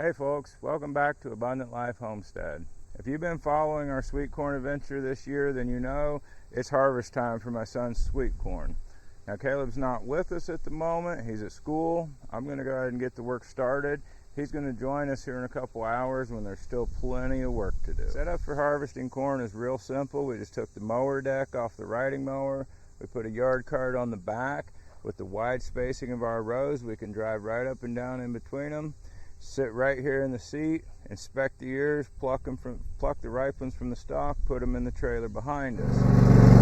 Hey folks, welcome back to Abundant Life Homestead. If you've been following our sweet corn adventure this year, then you know it's harvest time for my son's sweet corn. Now Caleb's not with us at the moment, he's at school. I'm going to go ahead and get the work started. He's going to join us here in a couple hours when there's still plenty of work to do. Setup for harvesting corn is real simple. We just took the mower deck off the riding mower. We put a yard cart on the back. With the wide spacing of our rows, we can drive right up and down in between them. Sit right here in the seat, inspect the ears, pluck the ripe ones from the stalk, put them in the trailer behind us.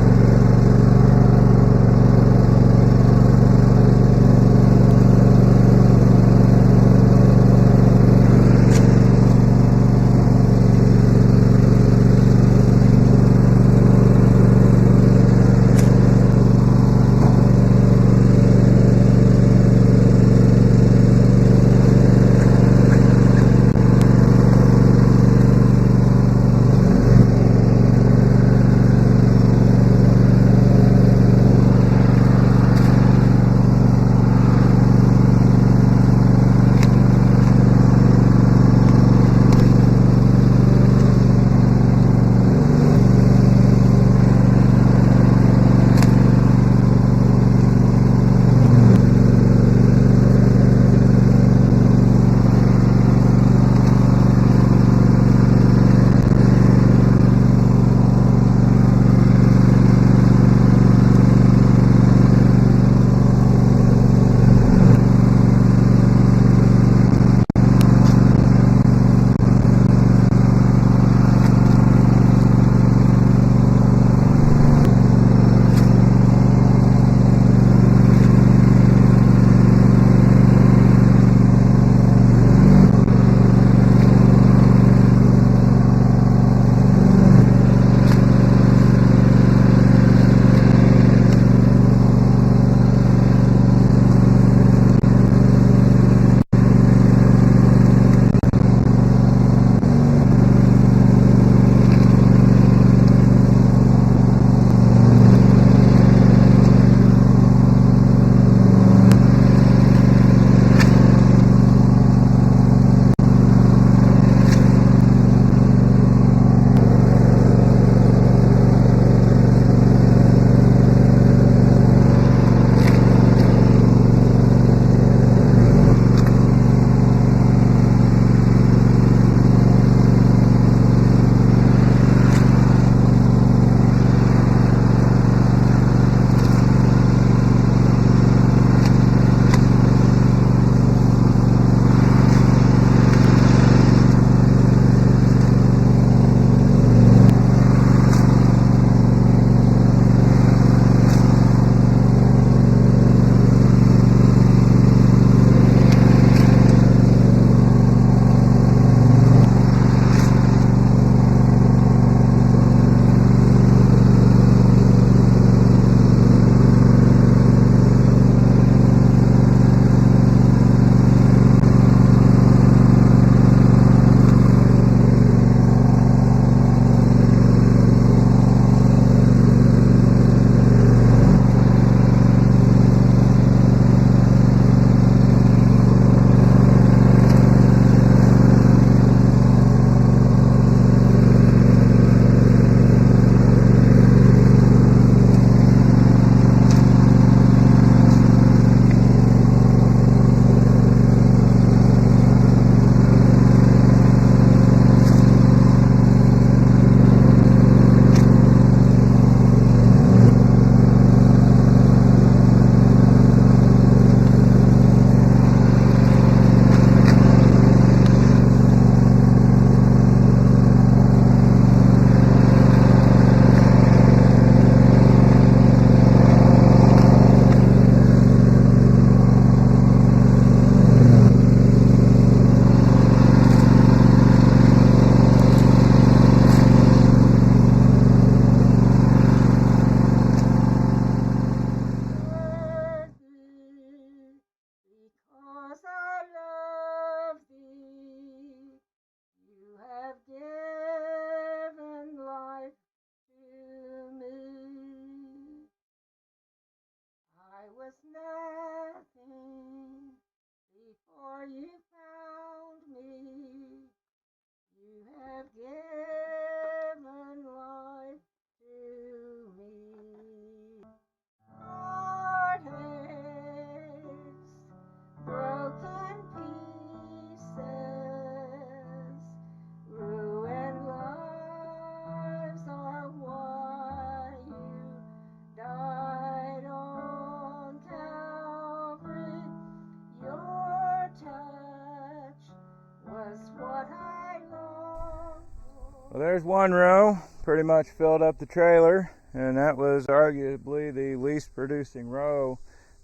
Well, there's one row, pretty much filled up the trailer, and that was arguably the least producing row,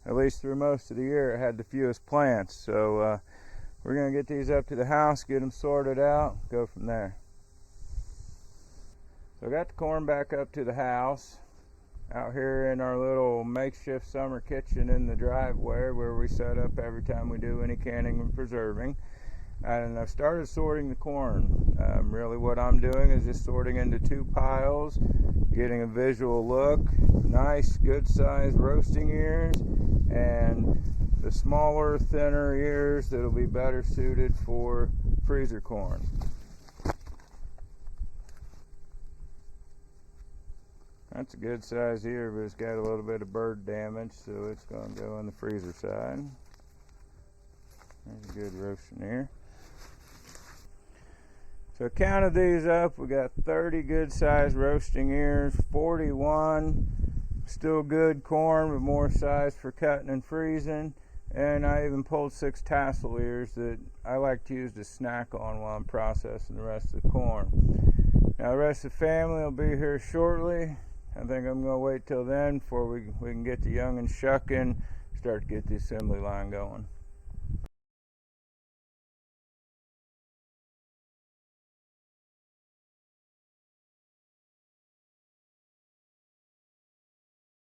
at least through most of the year. It had the fewest plants, so we're going to get these up to the house, get them sorted out, go from there. So I got the corn back up to the house, out here in our little makeshift summer kitchen in the driveway where we set up every time we do any canning and preserving. And I've started sorting the corn. Really what I'm doing is just sorting into 2 piles, getting a visual look, nice good sized roasting ears, and the smaller, thinner ears that'll be better suited for freezer corn. That's a good size ear, but it's got a little bit of bird damage, so it's going to go on the freezer side. There's a good roasting ear. So I counted these up. We got 30 good sized roasting ears, 41 still good corn but more size for cutting and freezing, and I even pulled 6 tassel ears that I like to use to snack on while I'm processing the rest of the corn. Now the rest of the family will be here shortly. I think I'm going to wait till then before we can get the young'uns shucking, start to get the assembly line going.